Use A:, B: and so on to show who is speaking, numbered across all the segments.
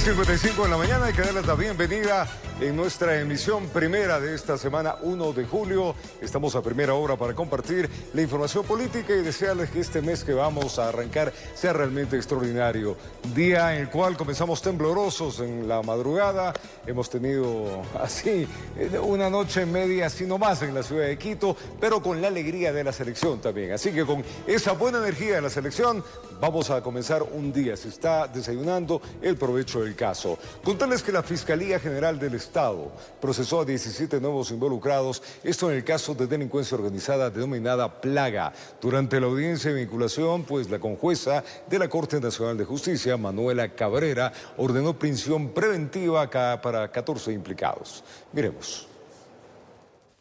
A: 6:55 de la mañana. Hay que darles la bienvenida en nuestra emisión primera de esta semana 1 de julio. Estamos a primera hora para compartir la información política y desearles que este mes que vamos a arrancar sea realmente extraordinario. Día en el cual comenzamos temblorosos en la madrugada. Hemos tenido así una noche media así nomás en la ciudad de Quito, pero con la alegría de la selección también. Así que con esa buena energía de la selección vamos a comenzar un día. Se está desayunando el provecho del caso. Contarles que la Fiscalía General del Estado procesó a 17 nuevos involucrados, esto en el caso de delincuencia organizada denominada Plaga. Durante la audiencia de vinculación, pues la conjueza de la Corte Nacional de Justicia, Manuela Cabrera, ordenó prisión preventiva para 14 implicados. Miremos.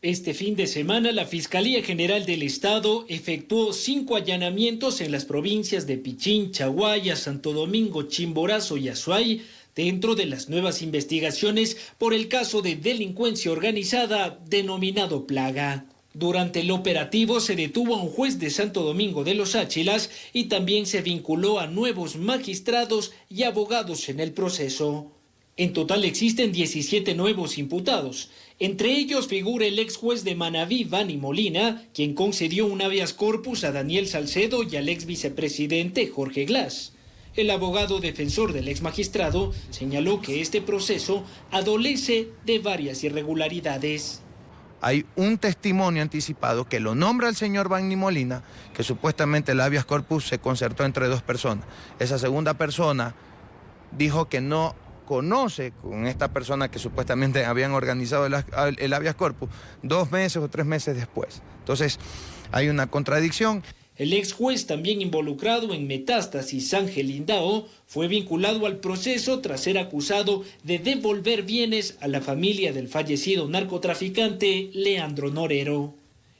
B: Este fin de semana, la Fiscalía General del Estado efectuó 5 allanamientos en las provincias de Pichín, Chaguaya, Santo Domingo, Chimborazo y Azuay, dentro de las nuevas investigaciones por el caso de delincuencia organizada denominado Plaga. Durante el operativo se detuvo a un juez de Santo Domingo de los Áchilas y también se vinculó a nuevos magistrados y abogados en el proceso. En total existen 17 nuevos imputados. Entre ellos figura el ex juez de Manabí, Vani Molina, quien concedió un habeas corpus a Daniel Salcedo y al ex vicepresidente Jorge Glass. El abogado defensor del ex magistrado señaló que este proceso adolece de varias irregularidades.
C: Hay un testimonio anticipado que lo nombra el señor Vani Molina, que supuestamente el habeas corpus se concertó entre 2 personas. Esa segunda persona dijo que no conoce con esta persona que supuestamente habían organizado el habeas corpus 2 meses o 3 meses después. Entonces, hay una contradicción.
B: El ex juez, también involucrado en Metástasis, Ángel Indao, fue vinculado al proceso tras ser acusado de devolver bienes a la familia del fallecido narcotraficante Leandro Norero.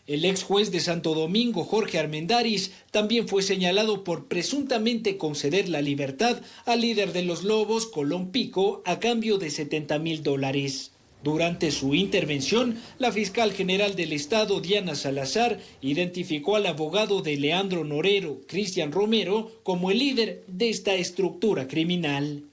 B: El ex juez de Santo Domingo, Jorge Armendáriz, también fue señalado por presuntamente conceder la libertad al líder de los Lobos, Colón Pico, a cambio de $70,000. Durante su intervención, la fiscal general del Estado, Diana Salazar, identificó al abogado de Leandro Norero, Cristian Romero, como el líder de esta estructura criminal.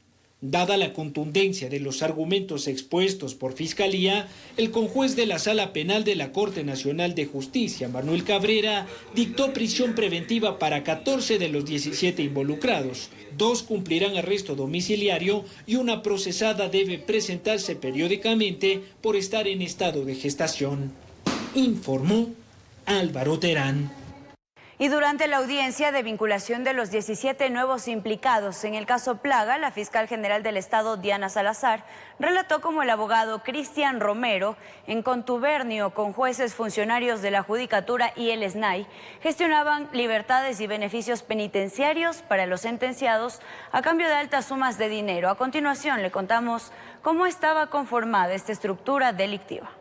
B: Dada la contundencia de los argumentos expuestos por Fiscalía, el conjuez de la Sala Penal de la Corte Nacional de Justicia, Manuel Cabrera, dictó prisión preventiva para 14 de los 17 involucrados. 2 cumplirán arresto domiciliario y una procesada debe presentarse periódicamente por estar en estado de gestación. Informó Álvaro Terán.
D: Y durante la audiencia de vinculación de los 17 nuevos implicados en el caso Plaga, la fiscal general del Estado, Diana Salazar, relató cómo el abogado Cristian Romero, en contubernio con jueces, funcionarios de la Judicatura y el SNAI, gestionaban libertades y beneficios penitenciarios para los sentenciados a cambio de altas sumas de dinero. A continuación le contamos cómo estaba conformada esta estructura delictiva.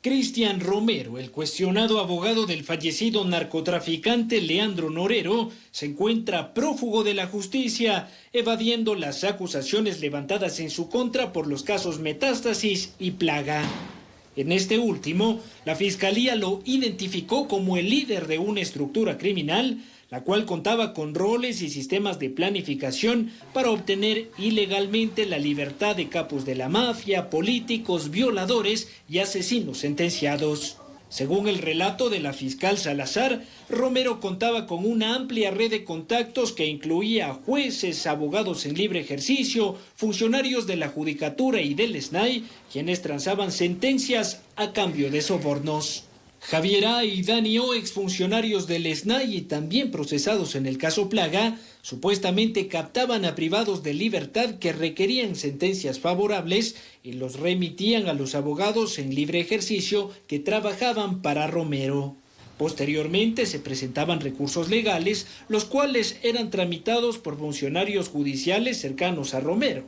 B: Cristian Romero, el cuestionado abogado del fallecido narcotraficante Leandro Norero, se encuentra prófugo de la justicia, evadiendo las acusaciones levantadas en su contra por los casos Metástasis y Plaga. En este último, la Fiscalía lo identificó como el líder de una estructura criminal, la cual contaba con roles y sistemas de planificación para obtener ilegalmente la libertad de capos de la mafia, políticos, violadores y asesinos sentenciados. Según el relato de la fiscal Salazar, Romero contaba con una amplia red de contactos que incluía jueces, abogados en libre ejercicio, funcionarios de la Judicatura y del SNAI, quienes transaban sentencias a cambio de sobornos. Javier A. y Dani O., exfuncionarios del SNAI y también procesados en el caso Plaga, supuestamente captaban a privados de libertad que requerían sentencias favorables y los remitían a los abogados en libre ejercicio que trabajaban para Romero. Posteriormente se presentaban recursos legales, los cuales eran tramitados por funcionarios judiciales cercanos a Romero.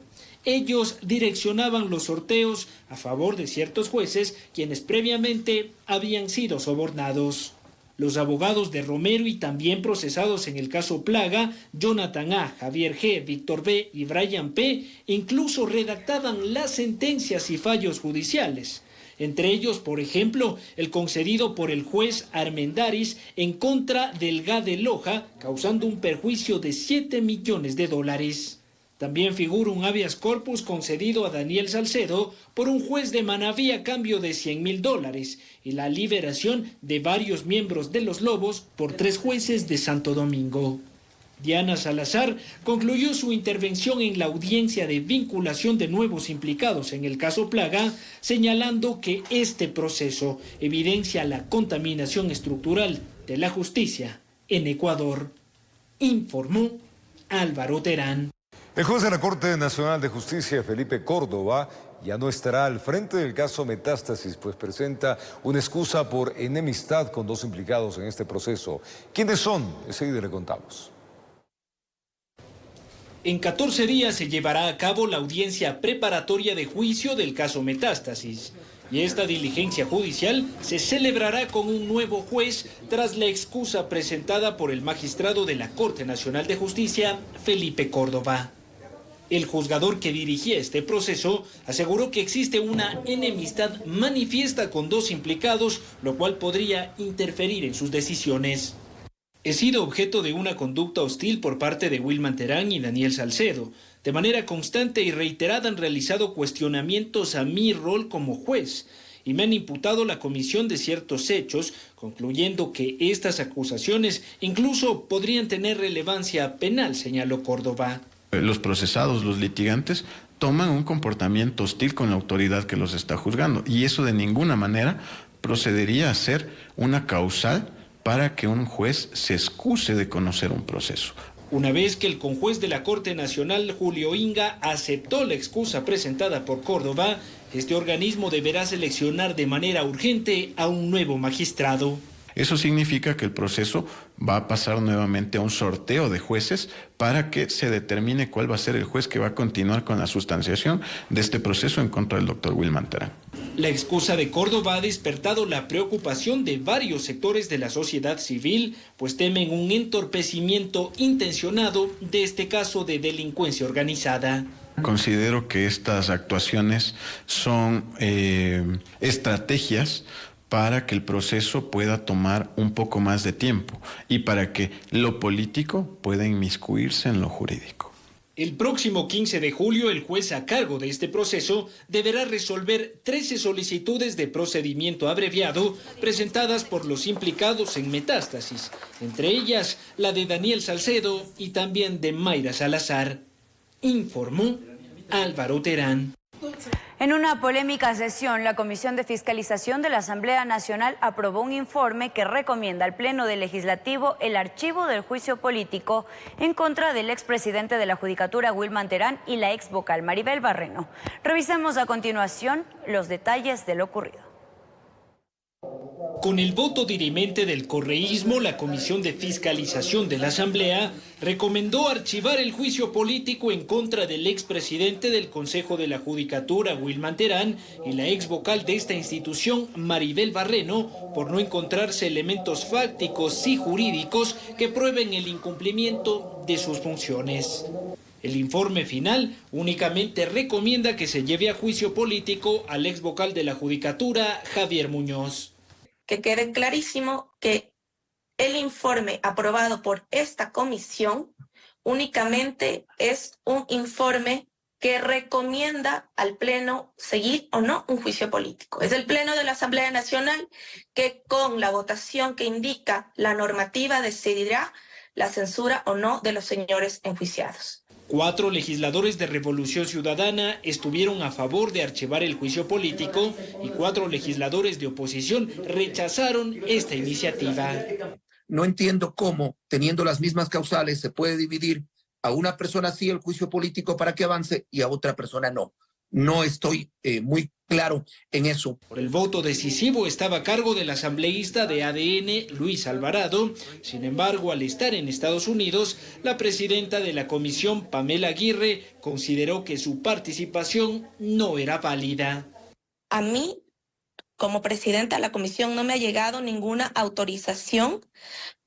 B: Ellos direccionaban los sorteos a favor de ciertos jueces, quienes previamente habían sido sobornados. Los abogados de Romero y también procesados en el caso Plaga, Jonathan A., Javier G., Víctor B. y Brian P., incluso redactaban las sentencias y fallos judiciales. Entre ellos, por ejemplo, el concedido por el juez Armendáriz en contra del GA de Loja, causando un perjuicio de $7 millones. También figura un habeas corpus concedido a Daniel Salcedo por un juez de Manabí a cambio de $100.000 y la liberación de varios miembros de los Lobos por 3 jueces de Santo Domingo. Diana Salazar concluyó su intervención en la audiencia de vinculación de nuevos implicados en el caso Plaga, señalando que este proceso evidencia la contaminación estructural de la justicia en Ecuador. Informó Álvaro Terán.
A: El juez de la Corte Nacional de Justicia, Felipe Córdoba, ya no estará al frente del caso Metástasis, pues presenta una excusa por enemistad con 2 implicados en este proceso. ¿Quiénes son? Enseguida le contamos.
B: En 14 días se llevará a cabo la audiencia preparatoria de juicio del caso Metástasis. Y esta diligencia judicial se celebrará con un nuevo juez tras la excusa presentada por el magistrado de la Corte Nacional de Justicia, Felipe Córdoba. El juzgador que dirigía este proceso aseguró que existe una enemistad manifiesta con 2 implicados, lo cual podría interferir en sus decisiones. He sido objeto de una conducta hostil por parte de Wilman Terán y Daniel Salcedo. De manera constante y reiterada han realizado cuestionamientos a mi rol como juez y me han imputado la comisión de ciertos hechos, concluyendo que estas acusaciones incluso podrían tener relevancia penal, señaló Córdoba.
E: Los procesados, los litigantes, toman un comportamiento hostil con la autoridad que los está juzgando y eso de ninguna manera procedería a ser una causal para que un juez se excuse de conocer un proceso.
B: Una vez que el conjuez de la Corte Nacional, Julio Inga, aceptó la excusa presentada por Córdoba, este organismo deberá seleccionar de manera urgente a un nuevo magistrado.
E: Eso significa que el proceso va a pasar nuevamente a un sorteo de jueces para que se determine cuál va a ser el juez que va a continuar con la sustanciación de este proceso en contra del doctor Wilman Terán.
B: La excusa de Córdoba ha despertado la preocupación de varios sectores de la sociedad civil, pues temen un entorpecimiento intencionado de este caso de delincuencia organizada.
E: Considero que estas actuaciones son estrategias para que el proceso pueda tomar un poco más de tiempo y para que lo político pueda inmiscuirse en lo jurídico.
B: El próximo 15 de julio, el juez a cargo de este proceso deberá resolver 13 solicitudes de procedimiento abreviado presentadas por los implicados en Metástasis, entre ellas la de Daniel Salcedo y también de Mayra Salazar. Informó Álvaro Terán.
D: En una polémica sesión, la Comisión de Fiscalización de la Asamblea Nacional aprobó un informe que recomienda al Pleno del Legislativo el archivo del juicio político en contra del expresidente de la Judicatura, Wilman Terán, y la ex vocal Maribel Barreno. Revisemos a continuación los detalles de lo ocurrido.
B: Con el voto dirimente del correísmo, la Comisión de Fiscalización de la Asamblea recomendó archivar el juicio político en contra del expresidente del Consejo de la Judicatura, Wilman Terán, y la ex vocal de esta institución, Maribel Barreno, por no encontrarse elementos fácticos y jurídicos que prueben el incumplimiento de sus funciones. El informe final únicamente recomienda que se lleve a juicio político al ex vocal de la Judicatura, Javier Muñoz.
F: Que quede clarísimo que el informe aprobado por esta comisión únicamente es un informe que recomienda al Pleno seguir o no un juicio político. Es el Pleno de la Asamblea Nacional que con la votación que indica la normativa decidirá la censura o no de los señores enjuiciados.
B: 4 legisladores de Revolución Ciudadana estuvieron a favor de archivar el juicio político y 4 legisladores de oposición rechazaron esta iniciativa.
G: No entiendo cómo, teniendo las mismas causales, se puede dividir a una persona así el juicio político para que avance y a otra persona no. No estoy muy claro en eso.
B: Por el voto decisivo estaba a cargo del asambleísta de ADN, Luis Alvarado. Sin embargo, al estar en Estados Unidos, la presidenta de la comisión, Pamela Aguirre, consideró que su participación no era válida.
F: A mí, como presidenta de la comisión, no me ha llegado ninguna autorización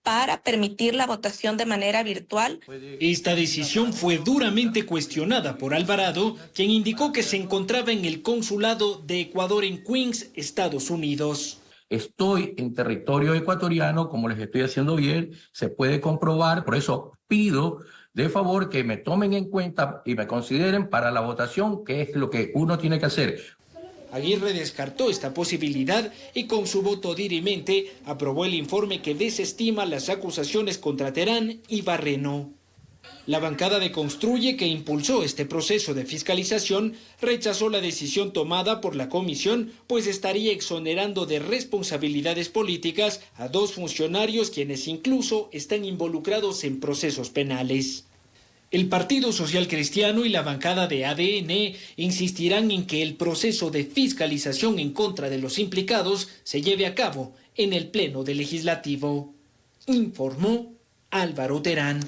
F: para permitir la votación de manera virtual.
B: Esta decisión fue duramente cuestionada por Alvarado, quien indicó que se encontraba en el consulado de Ecuador en Queens, Estados Unidos.
H: Estoy en territorio ecuatoriano, como les estoy haciendo bien, se puede comprobar, por eso pido de favor que me tomen en cuenta y me consideren para la votación, que es lo que uno tiene que hacer.
B: Aguirre descartó esta posibilidad y con su voto dirimente aprobó el informe que desestima las acusaciones contra Terán y Barreno. La bancada de Construye, que impulsó este proceso de fiscalización, rechazó la decisión tomada por la comisión, pues estaría exonerando de responsabilidades políticas a 2 funcionarios quienes incluso están involucrados en procesos penales. El Partido Social Cristiano y la bancada de ADN insistirán en que el proceso de fiscalización en contra de los implicados se lleve a cabo en el Pleno del Legislativo. Informó Álvaro Terán.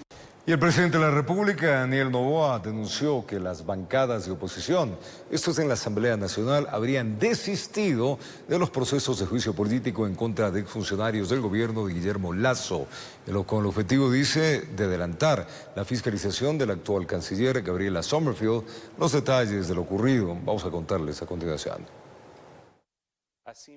A: Y el presidente de la República, Daniel Noboa, denunció que las bancadas de oposición, estos en la Asamblea Nacional, habrían desistido de los procesos de juicio político en contra de exfuncionarios del gobierno de Guillermo Lasso, con el objetivo, dice, de adelantar la fiscalización del actual canciller Gabriela Sommerfield. Los detalles de lo ocurrido vamos a contarles a continuación.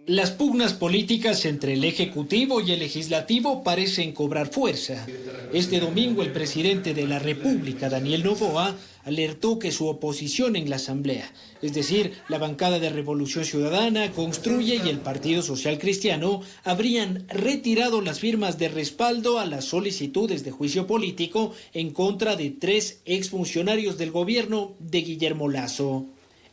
B: Las pugnas políticas entre el Ejecutivo y el Legislativo parecen cobrar fuerza. Este domingo el presidente de la República, Daniel Noboa, alertó que su oposición en la Asamblea, es decir, la bancada de Revolución Ciudadana, Construye y el Partido Social Cristiano, habrían retirado las firmas de respaldo a las solicitudes de juicio político en contra de 3 exfuncionarios del gobierno de Guillermo Lasso.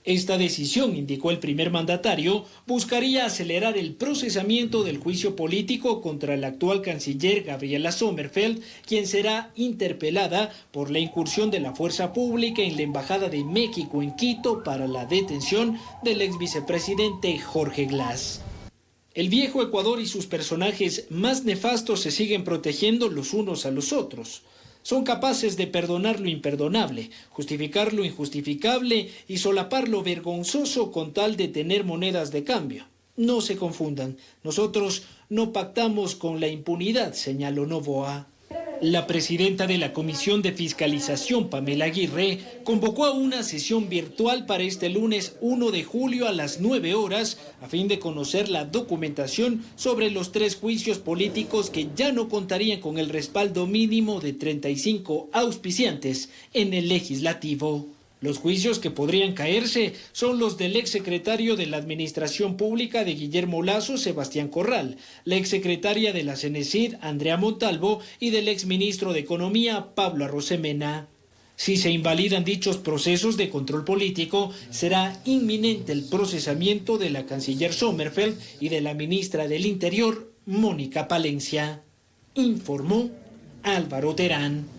B: Esta decisión, indicó el primer mandatario, buscaría acelerar el procesamiento del juicio político contra el actual canciller Gabriela Sommerfield, quien será interpelada por la incursión de la fuerza pública en la Embajada de México en Quito para la detención del ex vicepresidente Jorge Glass. El viejo Ecuador y sus personajes más nefastos se siguen protegiendo los unos a los otros. Son capaces de perdonar lo imperdonable, justificar lo injustificable y solapar lo vergonzoso con tal de tener monedas de cambio. No se confundan, nosotros no pactamos con la impunidad, señaló Noboa. La presidenta de la Comisión de Fiscalización, Pamela Aguirre, convocó a una sesión virtual para este lunes 1 de julio a las 9 horas a fin de conocer la documentación sobre los 3 juicios políticos que ya no contarían con el respaldo mínimo de 35 auspiciantes en el legislativo. Los juicios que podrían caerse son los del exsecretario de la Administración Pública de Guillermo Lasso, Sebastián Corral, la exsecretaria de la CENESID, Andrea Montalvo, y del exministro de Economía, Pablo Arrosemena. Si se invalidan dichos procesos de control político, será inminente el procesamiento de la canciller Sommerfield y de la ministra del Interior, Mónica Palencia. Informó Álvaro Terán.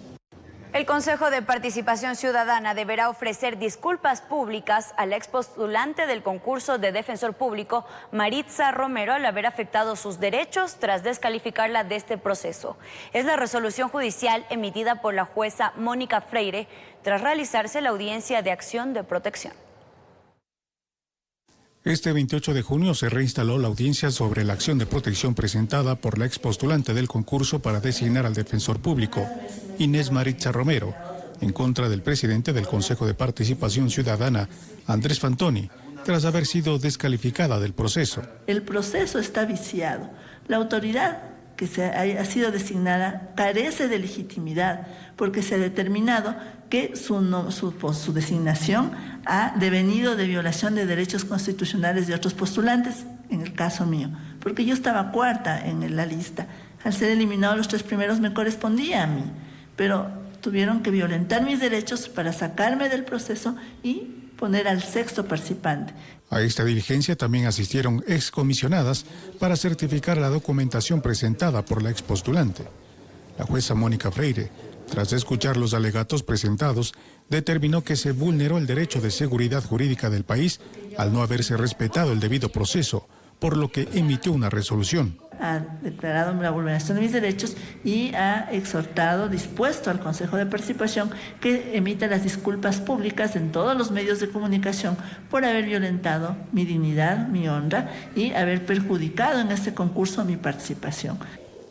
D: El Consejo de Participación Ciudadana deberá ofrecer disculpas públicas a la expostulante del concurso de Defensor Público, Maritza Romero, al haber afectado sus derechos tras descalificarla de este proceso. Es la resolución judicial emitida por la jueza Mónica Freire tras realizarse la audiencia de acción de protección.
I: Este 28 de junio se reinstaló la audiencia sobre la acción de protección presentada por la expostulante del concurso para designar al defensor público, Inés Maritza Romero, en contra del presidente del Consejo de Participación Ciudadana, Andrés Fantoni, tras haber sido descalificada del proceso.
J: El proceso está viciado. La autoridad que ha sido designada carece de legitimidad porque se ha determinado que su designación ha devenido de violación de derechos constitucionales de otros postulantes, en el caso mío, porque yo estaba cuarta en la lista. Al ser eliminados los 3 primeros me correspondía a mí, pero tuvieron que violentar mis derechos para sacarme del proceso y poner al 6º participante.
I: A esta diligencia también asistieron excomisionadas para certificar la documentación presentada por la expostulante. La jueza Mónica Freire, tras escuchar los alegatos presentados, determinó que se vulneró el derecho de seguridad jurídica del país al no haberse respetado el debido proceso, por lo que emitió una resolución.
J: Ha declarado la vulneración de mis derechos y ha dispuesto al Consejo de Participación que emita las disculpas públicas en todos los medios de comunicación por haber violentado mi dignidad, mi honra y haber perjudicado en este concurso mi participación.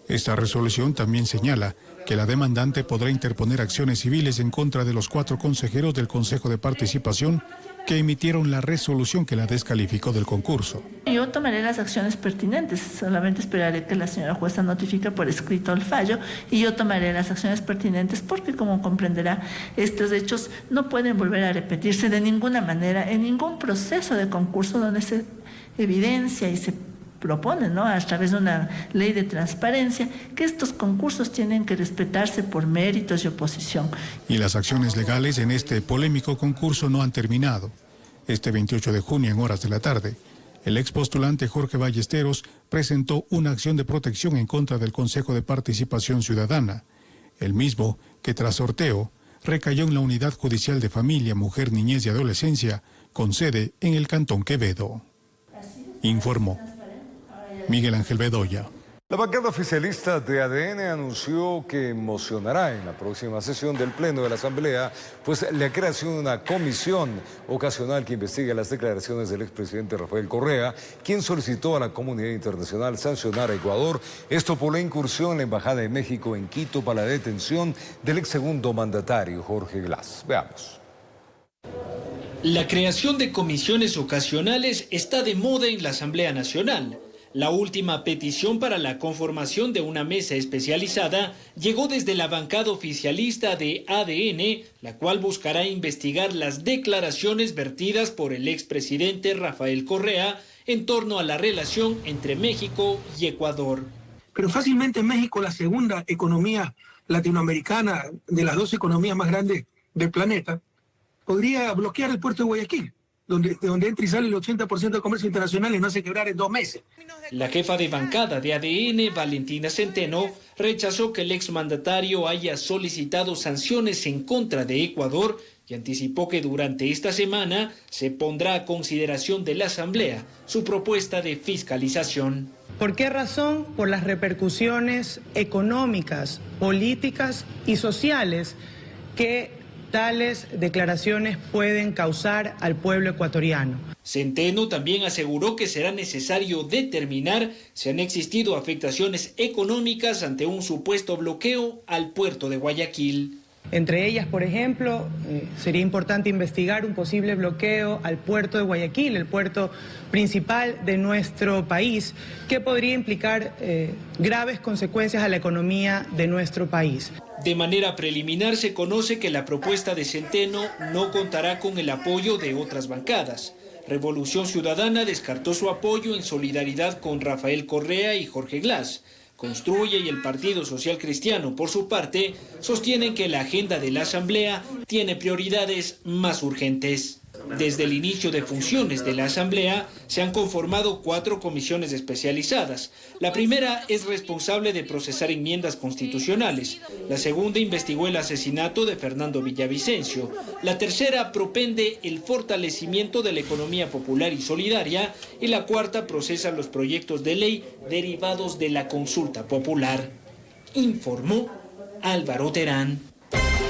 I: Esta resolución también señala que la demandante podrá interponer acciones civiles en contra de los 4 consejeros del Consejo de Participación que emitieron la resolución que la descalificó del concurso.
J: Yo tomaré las acciones pertinentes, solamente esperaré que la señora jueza notifique por escrito el fallo y yo tomaré las acciones pertinentes porque, como comprenderá, estos hechos no pueden volver a repetirse de ninguna manera en ningún proceso de concurso donde se evidencia y se propone, ¿no?, a través de una ley de transparencia, que estos concursos tienen que respetarse por méritos y oposición.
I: Y las acciones legales en este polémico concurso no han terminado. Este 28 de junio, en horas de la tarde, el expostulante Jorge Ballesteros presentó una acción de protección en contra del Consejo de Participación Ciudadana, el mismo que tras sorteo recayó en la Unidad Judicial de Familia, Mujer, Niñez y Adolescencia, con sede en el Cantón Quevedo. Informó Miguel Ángel Bedoya.
A: La bancada oficialista de ADN anunció que mocionará en la próxima sesión del Pleno de la Asamblea pues la creación de una comisión ocasional que investigue las declaraciones del expresidente Rafael Correa, quien solicitó a la comunidad internacional sancionar a Ecuador, esto por la incursión en la Embajada de México en Quito para la detención del ex segundo mandatario Jorge Glass. Veamos.
B: La creación de comisiones ocasionales está de moda en la Asamblea Nacional. La última petición para la conformación de una mesa especializada llegó desde la bancada oficialista de ADN, la cual buscará investigar las declaraciones vertidas por el expresidente Rafael Correa en torno a la relación entre México y Ecuador.
K: Pero fácilmente México, la segunda economía latinoamericana de las dos economías más grandes del planeta, podría bloquear el puerto de Guayaquil, donde entra y sale el 80% del comercio internacional y no hace quebrar en 2 meses.
B: La jefa de bancada de ADN, Valentina Centeno, rechazó que el exmandatario haya solicitado sanciones en contra de Ecuador y anticipó que durante esta semana se pondrá a consideración de la Asamblea su propuesta de fiscalización.
L: ¿Por qué razón? Por las repercusiones económicas, políticas y sociales que tales declaraciones pueden causar al pueblo ecuatoriano.
B: Centeno también aseguró que será necesario determinar si han existido afectaciones económicas ante un supuesto bloqueo al puerto de Guayaquil.
L: Entre ellas, por ejemplo, sería importante investigar un posible bloqueo al puerto de Guayaquil, el puerto principal de nuestro país, que podría implicar graves consecuencias a la economía de nuestro país.
B: De manera preliminar se conoce que la propuesta de Centeno no contará con el apoyo de otras bancadas. Revolución Ciudadana descartó su apoyo en solidaridad con Rafael Correa y Jorge Glass. Construye y el Partido Social Cristiano, por su parte, sostienen que la agenda de la Asamblea tiene prioridades más urgentes. Desde el inicio de funciones de la Asamblea se han conformado 4 comisiones especializadas. La primera es responsable de procesar enmiendas constitucionales. La segunda investigó el asesinato de Fernando Villavicencio. La tercera propende el fortalecimiento de la economía popular y solidaria. Y la cuarta procesa los proyectos de ley derivados de la consulta popular. Informó Álvaro Terán.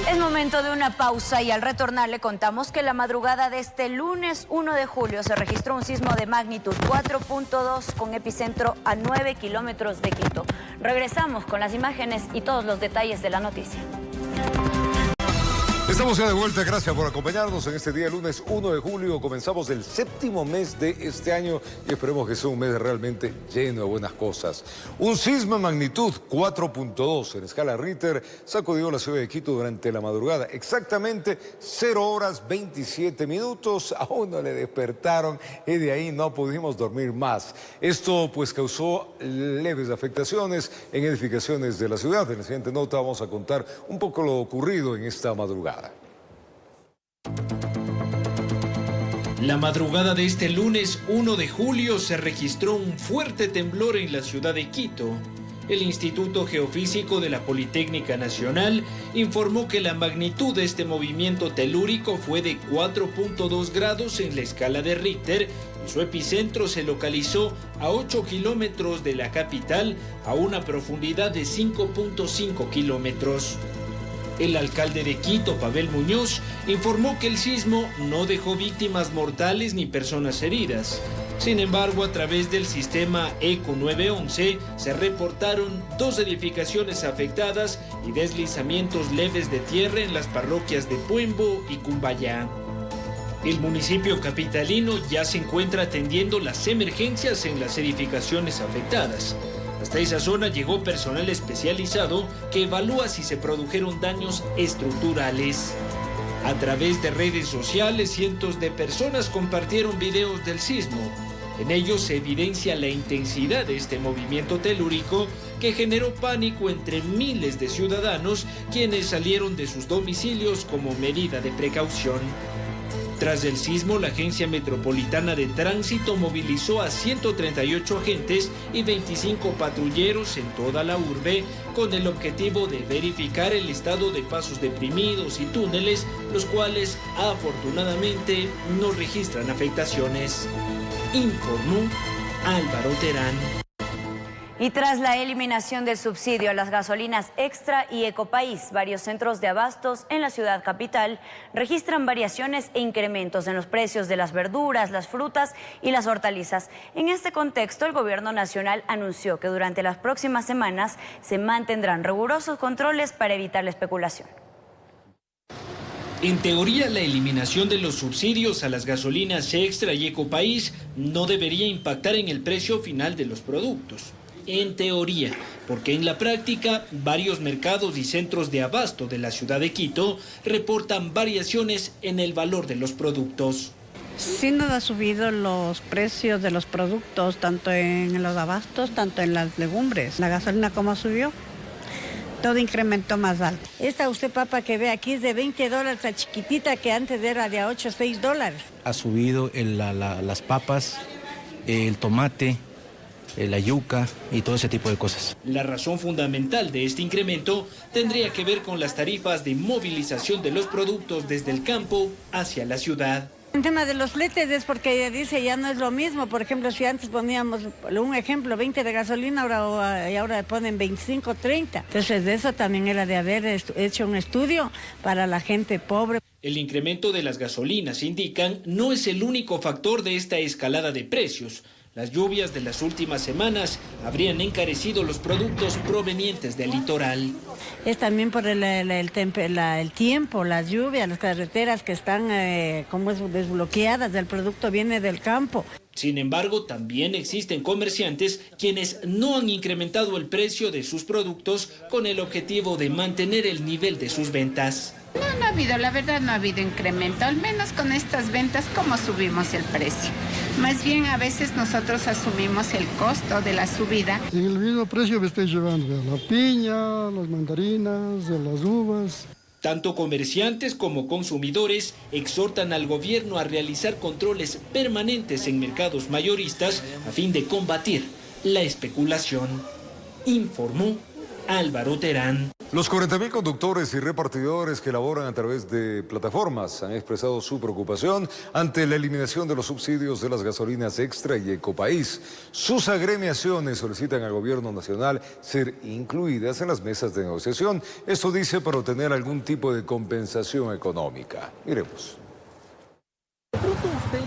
D: Es momento de una pausa y al retornar le contamos que la madrugada de este lunes 1 de julio se registró un sismo de magnitud 4.2 con epicentro a 9 kilómetros de Quito. Regresamos con las imágenes y todos los detalles de la noticia.
A: Estamos ya de vuelta, gracias por acompañarnos en este día, lunes 1 de julio. Comenzamos el 7º mes de este año y esperemos que sea un mes realmente lleno de buenas cosas. Un sismo de magnitud 4.2 en escala Richter sacudió la ciudad de Quito durante la madrugada. Exactamente 0 horas 27 minutos. A uno le despertaron y de ahí no pudimos dormir más. Esto pues causó leves afectaciones en edificaciones de la ciudad. En la siguiente nota vamos a contar un poco lo ocurrido en esta madrugada.
B: La madrugada de este lunes 1 de julio se registró un fuerte temblor en la ciudad de Quito. El Instituto Geofísico de la Politécnica Nacional informó que la magnitud de este movimiento telúrico fue de 4.2 grados en la escala de Richter y su epicentro se localizó a 8 kilómetros de la capital a una profundidad de 5.5 kilómetros. El alcalde de Quito, Pavel Muñoz, informó que el sismo no dejó víctimas mortales ni personas heridas. Sin embargo, a través del sistema ECO 911 se reportaron 2 edificaciones afectadas y deslizamientos leves de tierra en las parroquias de Puembo y Cumbayá. El municipio capitalino ya se encuentra atendiendo las emergencias en las edificaciones afectadas. Hasta esa zona llegó personal especializado que evalúa si se produjeron daños estructurales. A través de redes sociales, cientos de personas compartieron videos del sismo. En ellos se evidencia la intensidad de este movimiento telúrico que generó pánico entre miles de ciudadanos quienes salieron de sus domicilios como medida de precaución. Tras el sismo, la Agencia Metropolitana de Tránsito movilizó a 138 agentes y 25 patrulleros en toda la urbe con el objetivo de verificar el estado de pasos deprimidos y túneles, los cuales afortunadamente no registran afectaciones. Informó Álvaro Terán.
D: Y tras la eliminación del subsidio a las gasolinas Extra y Ecopaís, varios centros de abastos en la ciudad capital registran variaciones e incrementos en los precios de las verduras, las frutas y las hortalizas. En este contexto, el gobierno nacional anunció que durante las próximas semanas se mantendrán rigurosos controles para evitar la especulación.
B: En teoría, la eliminación de los subsidios a las gasolinas Extra y Ecopaís no debería impactar en el precio final de los productos. En teoría, porque en la práctica varios mercados y centros de abasto de la ciudad de Quito reportan variaciones en el valor de los productos.
M: Sí nos ha subido los precios de los productos, tanto en los abastos, tanto en las legumbres. La gasolina, ¿cómo subió? Todo incrementó más alto. Esta usted papa que ve aquí es de $20, la chiquitita que antes era de $8 o $6.
N: Ha subido las papas, el tomate, la yuca y todo ese tipo de cosas.
B: La razón fundamental de este incremento tendría que ver con las tarifas de movilización de los productos desde el campo hacia la ciudad.
M: El tema de los fletes es porque dice ya no es lo mismo. Por ejemplo, si antes poníamos, un ejemplo, 20 de gasolina, ahora ponen 25, 30. Entonces de eso también era de haber hecho un estudio para la gente pobre.
B: El incremento de las gasolinas, indican, no es el único factor de esta escalada de precios. Las lluvias de las últimas semanas habrían encarecido los productos provenientes del litoral.
M: Es también por el tiempo, las lluvias, las carreteras que están desbloqueadas, el producto viene del campo.
B: Sin embargo, también existen comerciantes quienes no han incrementado el precio de sus productos con el objetivo de mantener el nivel de sus ventas.
O: No ha habido, la verdad no ha habido incremento, al menos con estas ventas, ¿cómo subimos el precio? Más bien a veces nosotros asumimos el costo de la subida.
P: En el mismo precio me estoy llevando la piña, las mandarinas, las uvas.
B: Tanto comerciantes como consumidores exhortan al gobierno a realizar controles permanentes en mercados mayoristas a fin de combatir la especulación. Informó Álvaro Terán.
A: Los 40.000 conductores y repartidores que laboran a través de plataformas han expresado su preocupación ante la eliminación de los subsidios de las gasolinas Extra y Ecopaís. Sus agremiaciones solicitan al gobierno nacional ser incluidas en las mesas de negociación. Esto dice para obtener algún tipo de compensación económica. Miremos.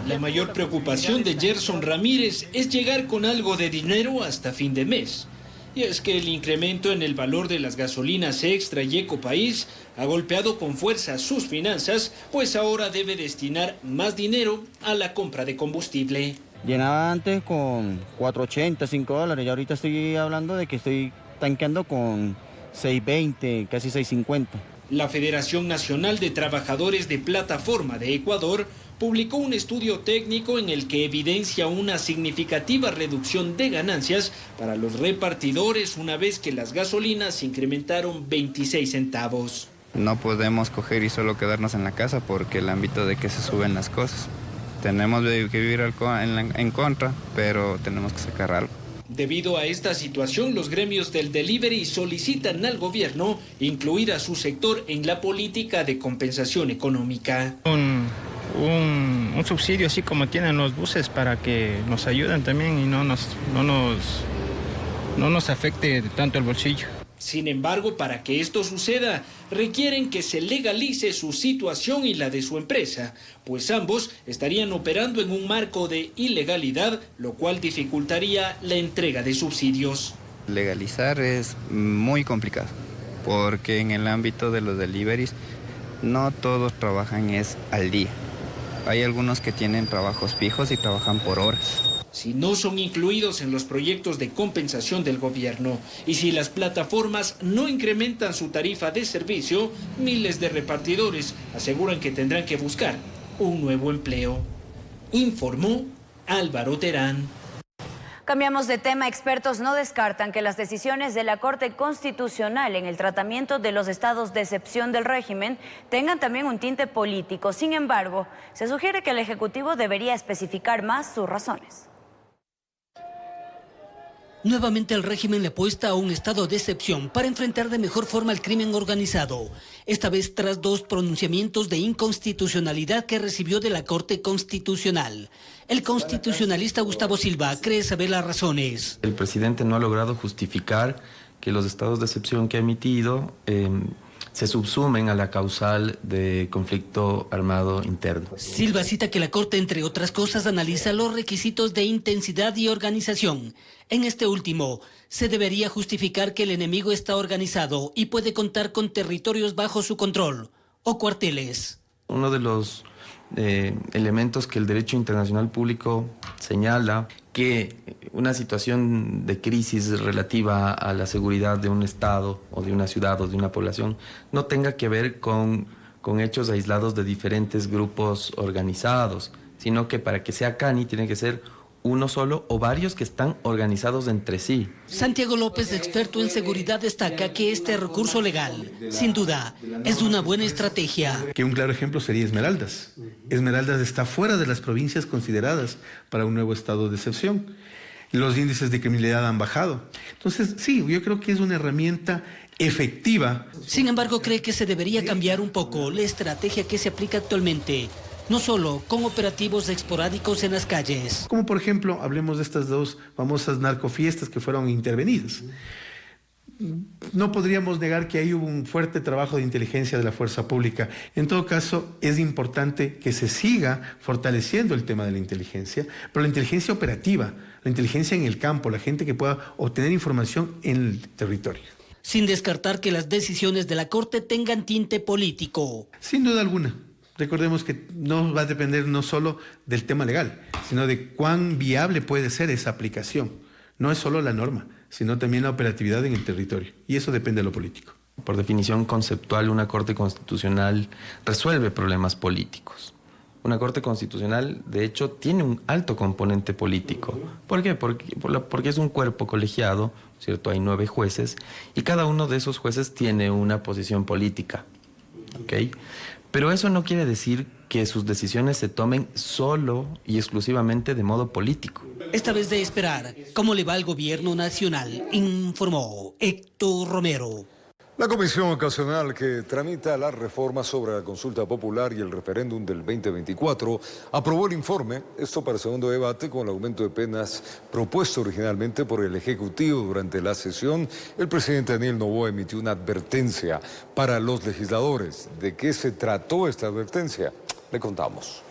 B: La mayor preocupación de Gerson Ramírez es llegar con algo de dinero hasta fin de mes. Y es que el incremento en el valor de las gasolinas Extra y Ecopaís ha golpeado con fuerza sus finanzas, pues ahora debe destinar más dinero a la compra de combustible.
Q: Llenaba antes con $4.80, $5, y ahorita estoy hablando de que estoy tanqueando con $6.20, casi $6.50.
B: La Federación Nacional de Trabajadores de Plataforma de Ecuador publicó un estudio técnico en el que evidencia una significativa reducción de ganancias para los repartidores una vez que las gasolinas incrementaron 26 centavos.
R: No podemos coger y solo quedarnos en la casa porque el ámbito de que se suben las cosas. Tenemos que vivir en contra, pero tenemos que sacar algo.
B: Debido a esta situación, los gremios del delivery solicitan al gobierno incluir a su sector en la política de compensación económica.
S: Un subsidio así como tienen los buses para que nos ayuden también y no nos afecte tanto el bolsillo.
B: Sin embargo, para que esto suceda, requieren que se legalice su situación y la de su empresa, pues ambos estarían operando en un marco de ilegalidad, lo cual dificultaría la entrega de subsidios.
R: Legalizar es muy complicado, porque en el ámbito de los deliveries no todos trabajan al día. Hay algunos que tienen trabajos fijos y trabajan por horas.
B: Si no son incluidos en los proyectos de compensación del gobierno y si las plataformas no incrementan su tarifa de servicio, miles de repartidores aseguran que tendrán que buscar un nuevo empleo. Informó Álvaro Terán.
D: Cambiamos de tema. Expertos no descartan que las decisiones de la Corte Constitucional en el tratamiento de los estados de excepción del régimen tengan también un tinte político. Sin embargo, se sugiere que el Ejecutivo debería especificar más sus razones.
T: Nuevamente el régimen le apuesta a un estado de excepción para enfrentar de mejor forma el crimen organizado, esta vez tras 2 pronunciamientos de inconstitucionalidad que recibió de la Corte Constitucional. El constitucionalista Gustavo Silva cree saber las razones.
U: El presidente no ha logrado justificar que los estados de excepción que ha emitido se subsumen a la causal de conflicto armado interno.
T: Silva cita que la Corte, entre otras cosas, analiza los requisitos de intensidad y organización. En este último, se debería justificar que el enemigo está organizado y puede contar con territorios bajo su control o cuarteles.
U: Uno de los elementos que el derecho internacional público señala que una situación de crisis relativa a la seguridad de un estado o de una ciudad o de una población no tenga que ver con hechos aislados de diferentes grupos organizados, sino que para que sea CANI tiene que ser uno solo o varios que están organizados entre sí.
T: Santiago López, experto en seguridad, destaca que este recurso legal, sin duda, es una buena estrategia.
V: Que un claro ejemplo sería Esmeraldas. Esmeraldas está fuera de las provincias consideradas para un nuevo estado de excepción. Los índices de criminalidad han bajado. Entonces, sí, yo creo que es una herramienta efectiva.
T: Sin embargo, cree que se debería cambiar un poco la estrategia que se aplica actualmente, no solo con operativos esporádicos en las calles.
V: Como por ejemplo, hablemos de estas 2 famosas narcofiestas que fueron intervenidas. No podríamos negar que ahí hubo un fuerte trabajo de inteligencia de la fuerza pública. En todo caso, es importante que se siga fortaleciendo el tema de la inteligencia, pero la inteligencia operativa, la inteligencia en el campo, la gente que pueda obtener información en el territorio.
T: Sin descartar que las decisiones de la Corte tengan tinte político.
V: Sin duda alguna. Recordemos que no va a depender no solo del tema legal, sino de cuán viable puede ser esa aplicación. No es solo la norma, sino también la operatividad en el territorio. Y eso depende de lo político.
U: Por definición conceptual, una Corte Constitucional resuelve problemas políticos. Una Corte Constitucional, de hecho, tiene un alto componente político. ¿Por qué? Porque es un cuerpo colegiado, ¿cierto? Hay 9 jueces y cada uno de esos jueces tiene una posición política. ¿Ok? Pero eso no quiere decir que sus decisiones se tomen solo y exclusivamente de modo político.
T: Esta vez de esperar cómo le va al gobierno nacional, informó Héctor Romero.
A: La comisión ocasional que tramita las reformas sobre la consulta popular y el referéndum del 2024 aprobó el informe, esto para el segundo debate, con el aumento de penas propuesto originalmente por el Ejecutivo. Durante la sesión, el presidente Daniel Noboa emitió una advertencia para los legisladores. ¿De qué se trató esta advertencia? Le contamos.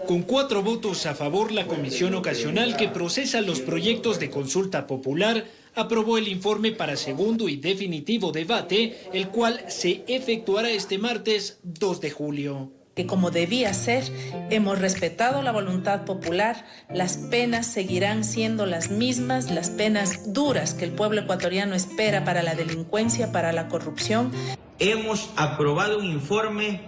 B: Con 4 votos a favor, la comisión ocasional que procesa los proyectos de consulta popular aprobó el informe para segundo y definitivo debate, el cual se efectuará este martes 2 de julio.
W: Que como debía ser, hemos respetado la voluntad popular, las penas seguirán siendo las mismas, las penas duras que el pueblo ecuatoriano espera para la delincuencia, para la corrupción.
X: Hemos aprobado un informe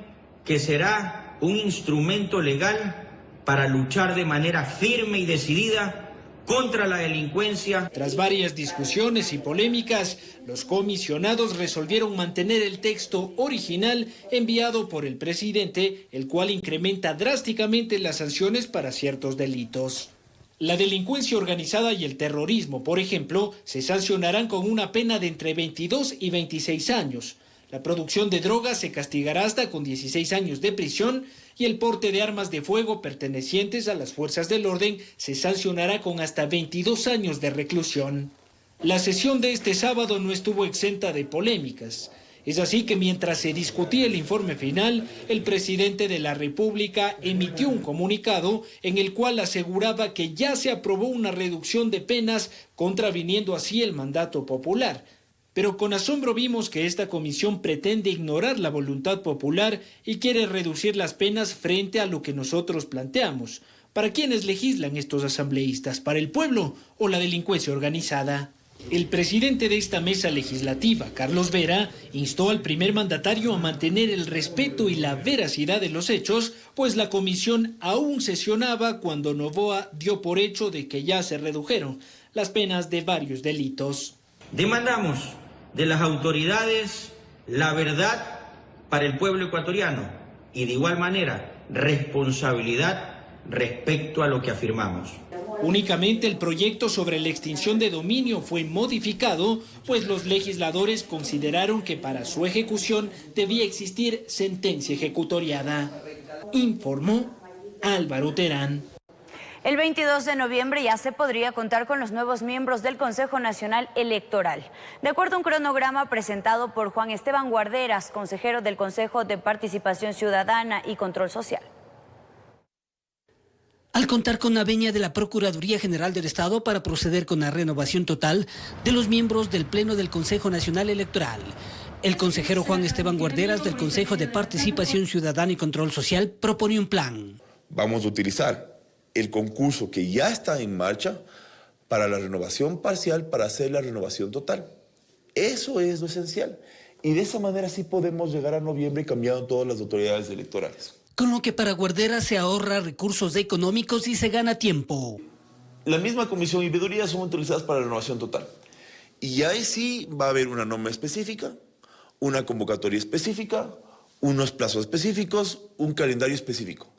X: que será un instrumento legal para luchar de manera firme y decidida contra la delincuencia.
B: Tras varias discusiones y polémicas, los comisionados resolvieron mantener el texto original enviado por el presidente, el cual incrementa drásticamente las sanciones para ciertos delitos. La delincuencia organizada y el terrorismo, por ejemplo, se sancionarán con una pena de entre 22 y 26 años. La producción de drogas se castigará hasta con 16 años de prisión y el porte de armas de fuego pertenecientes a las fuerzas del orden se sancionará con hasta 22 años de reclusión. La sesión de este sábado no estuvo exenta de polémicas. Es así que mientras se discutía el informe final, el presidente de la República emitió un comunicado en el cual aseguraba que ya se aprobó una reducción de penas, contraviniendo así el mandato popular. Pero con asombro vimos que esta comisión pretende ignorar la voluntad popular y quiere reducir las penas frente a lo que nosotros planteamos. ¿Para quiénes legislan estos asambleístas? ¿Para el pueblo o la delincuencia organizada? El presidente de esta mesa legislativa, Carlos Vera, instó al primer mandatario a mantener el respeto y la veracidad de los hechos, pues la comisión aún sesionaba cuando Noboa dio por hecho de que ya se redujeron las penas de varios delitos.
X: Demandamos de las autoridades la verdad para el pueblo ecuatoriano y de igual manera responsabilidad respecto a lo que afirmamos.
B: Únicamente el proyecto sobre la extinción de dominio fue modificado, pues los legisladores consideraron que para su ejecución debía existir sentencia ejecutoriada. Informó Álvaro Terán.
D: El 22 de noviembre ya se podría contar con los nuevos miembros del Consejo Nacional Electoral. De acuerdo a un cronograma presentado por Juan Esteban Guarderas, consejero del Consejo de Participación Ciudadana y Control Social.
T: Al contar con la venia de la Procuraduría General del Estado para proceder con la renovación total de los miembros del Pleno del Consejo Nacional Electoral, el consejero Juan Esteban Guarderas del Consejo de Participación Ciudadana y Control Social propone un plan.
C: Vamos a utilizar el concurso que ya está en marcha para la renovación parcial para hacer la renovación total. Eso es lo esencial. Y de esa manera sí podemos llegar a noviembre cambiando todas las autoridades electorales.
T: Con lo que para Guarderas se ahorra recursos económicos y se gana tiempo.
C: La misma comisión y veeduría son utilizadas para la renovación total. Y ahí sí va a haber una norma específica, una convocatoria específica, unos plazos específicos, un calendario específico.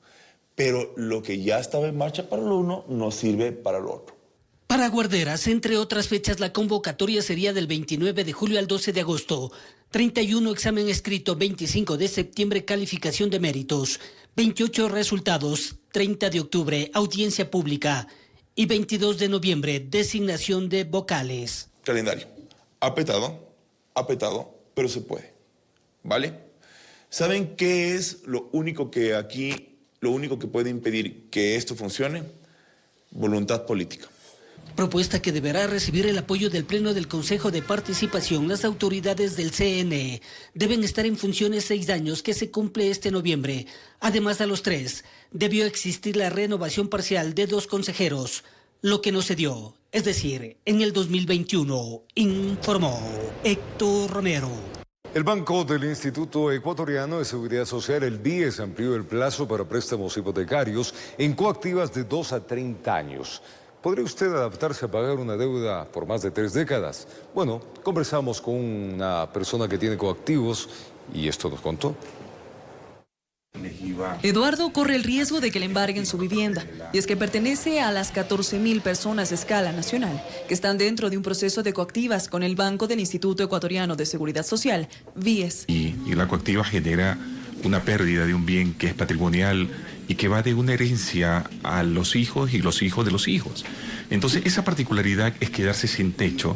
C: Pero lo que ya estaba en marcha para lo uno no sirve para lo otro.
T: Para Guarderas, entre otras fechas, la convocatoria sería del 29 de julio al 12 de agosto. 31 examen escrito, 25 de septiembre calificación de méritos, 28 resultados, 30 de octubre audiencia pública y 22 de noviembre designación de vocales.
C: Calendario, apretado, pero se puede, ¿vale? ¿Saben qué es lo único que puede impedir que esto funcione? Voluntad política.
T: Propuesta que deberá recibir el apoyo del Pleno del Consejo de Participación. Las autoridades del CNE deben estar en funciones 6 años, que se cumple este noviembre. Además, a los 3 debió existir la renovación parcial de 2 consejeros, lo que no se dio, es decir, en el 2021, informó Héctor Romero.
A: El Banco del Instituto Ecuatoriano de Seguridad Social, el BIES, amplió el plazo para préstamos hipotecarios en coactivas de 2 a 30 años. ¿Podría usted adaptarse a pagar una deuda por más de 3 décadas? Bueno, conversamos con una persona que tiene coactivos y esto nos contó.
E: Eduardo corre el riesgo de que le embarguen su vivienda, y es que pertenece a las 14.000 personas a escala nacional que están dentro de un proceso de coactivas con el Banco del Instituto Ecuatoriano de Seguridad Social, BIES.
F: Y la coactiva genera una pérdida de un bien que es patrimonial y que va de una herencia a los hijos y los hijos de los hijos. Entonces, esa particularidad es quedarse sin techo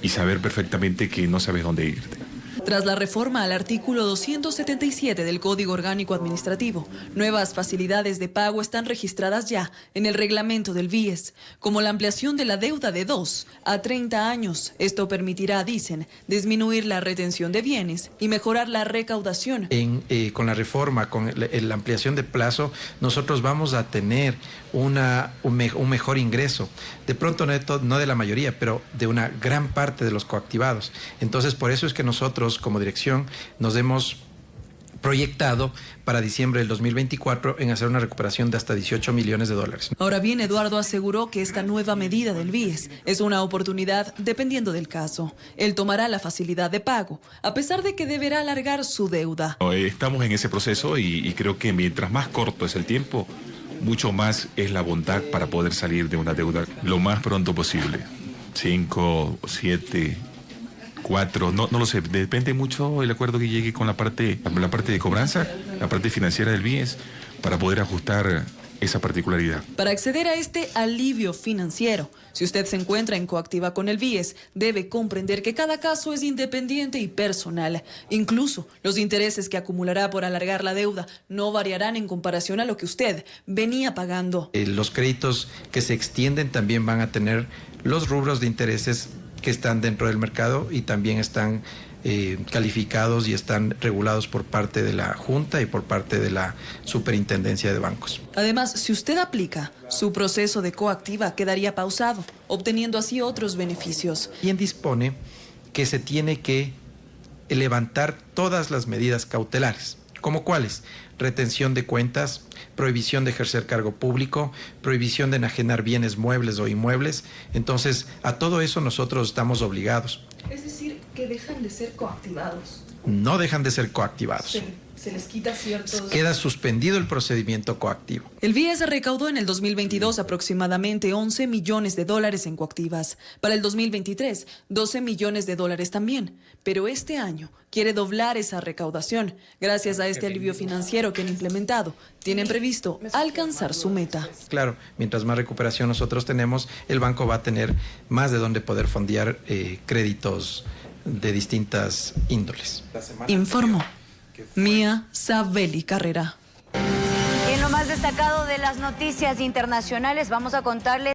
F: y saber perfectamente que no sabes dónde irte.
E: Tras la reforma al artículo 277 del Código Orgánico Administrativo, nuevas facilidades de pago están registradas ya en el reglamento del BIES, como la ampliación de la deuda de 2 a 30 años. Esto permitirá, dicen, disminuir la retención de bienes y mejorar la recaudación.
G: Con la reforma, con la ampliación de plazo, nosotros vamos a tener un mejor ingreso. De pronto no de la mayoría, pero de una gran parte de los coactivados. Entonces, por eso es que nosotros, como dirección, nos hemos proyectado para diciembre del 2024 en hacer una recuperación de hasta $18 millones.
E: Ahora bien, Eduardo aseguró que esta nueva medida del BIES es una oportunidad dependiendo del caso. Él tomará la facilidad de pago, a pesar de que deberá alargar su deuda.
F: Estamos en ese proceso y creo que mientras más corto es el tiempo, mucho más es la bondad para poder salir de una deuda lo más pronto posible. 5, 7... 4, no lo sé, depende mucho el acuerdo que llegue con la parte de cobranza, la parte financiera del BIES, para poder ajustar esa particularidad.
E: Para acceder a este alivio financiero, si usted se encuentra en coactiva con el BIES, debe comprender que cada caso es independiente y personal. Incluso los intereses que acumulará por alargar la deuda no variarán en comparación a lo que usted venía pagando.
G: Los créditos que se extienden también van a tener los rubros de intereses que están dentro del mercado y también están calificados y están regulados por parte de la Junta y por parte de la Superintendencia de Bancos.
E: Además, si usted aplica, su proceso de coactiva quedaría pausado, obteniendo así otros beneficios.
G: Bien dispone que se tiene que levantar todas las medidas cautelares. ¿Como cuáles? Retención de cuentas, prohibición de ejercer cargo público, prohibición de enajenar bienes muebles o inmuebles. Entonces, a todo eso nosotros estamos obligados.
E: Es decir, que dejan de ser coactivados.
G: No dejan de ser coactivados.
E: Se les quita ciertos...
G: Queda suspendido el procedimiento coactivo.
E: El BIES recaudó en el 2022 aproximadamente $11 millones en coactivas. Para el 2023, $12 millones también. Pero este año quiere doblar esa recaudación. Gracias a este alivio financiero que han implementado, tienen previsto alcanzar su meta.
G: Claro, mientras más recuperación nosotros tenemos, el banco va a tener más de donde poder fondear créditos de distintas índoles.
E: Informó Mía Sabeli Carrera.
D: En lo más destacado de las noticias internacionales, vamos a contarles